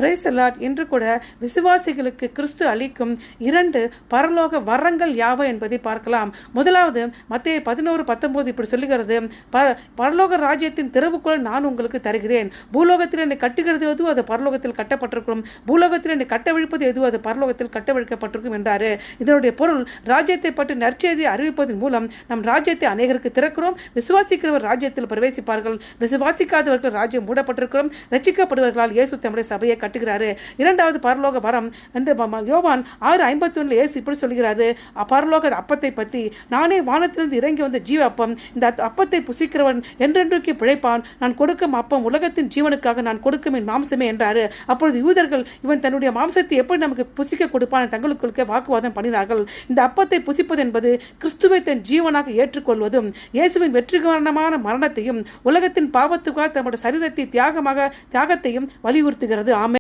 Praise the Lord. இன்று கூட விசுவாசிகளுக்கு கிறிஸ்து அளிக்கும் 2 பரலோக வரங்கள் யாவை என்பதை பார்க்கலாம். முதலாவது மத்தேயு 11:19 இப்படி சொல்லுகிறது, பரலோக ராஜ்யத்தின் திறவுகோல் நான் உங்களுக்கு தருகிறேன். பூலோகத்தில் என்னை கட்டுகிறது எதுவோ அது பரலோகத்தில் கட்டப்பட்டிருக்கும், பூலோகத்தில் என்னை கட்டவிழ்ப்பது எதுவோ அது பரலோகத்தில் கட்டவிழ்க்கப்பட்டிருக்கும் என்றாரு. இதனுடைய பொருள், ராஜ்யத்தை பற்றி நற்செய்தியை அறிவிப்பதன் மூலம் நம் ராஜ்யத்தை அநேகருக்கு திறக்கிறோம். விசுவாசிக்கிறவர் ராஜ்யத்தில் பிரவேசிப்பார்கள், விசுவாசிக்காதவர்கள் ராஜ்யம் மூடப்பட்டிருக்கிறோம். ரட்சிக்கப்படுவர்களால் இயேசு தம்முடைய சபையை கட்டுகிறாரு. இரண்டாவது பரலோக வரம் என்று யோவான் 6:51 இயேசு இப்படி சொல்கிறாரு பரலோக அப்பத்தை பற்றி, நானே வானத்திலிருந்து இறங்கி வந்த ஜீவ அப்பம், இந்த அப்பத்தை புசிக்கிறவன் என்றென்றைக்கு பிழைப்பான், நான் கொடுக்கும் அப்பம் உலகத்தின் ஜீவனுக்காக நான் கொடுக்கும் என் மாம்சமே என்றாரு. அப்பொழுது யூதர்கள், இவன் தன்னுடைய மாம்சத்தை எப்படி நமக்கு புசிக்க கொடுப்பான் தங்களுக்குள்ளே வாக்குவாதம் பண்ணினார்கள். இந்த அப்பத்தை புசிப்பது என்பது கிறிஸ்துவை தன் ஜீவனாக ஏற்றுக்கொள்வதும், இயேசுவின் வெற்றிகரமான மரணத்தையும் உலகத்தின் பாவத்துக்காக தம்முடைய சரீரத்தை தியாகத்தையும் வலியுறுத்துகிறது. ஆமென்.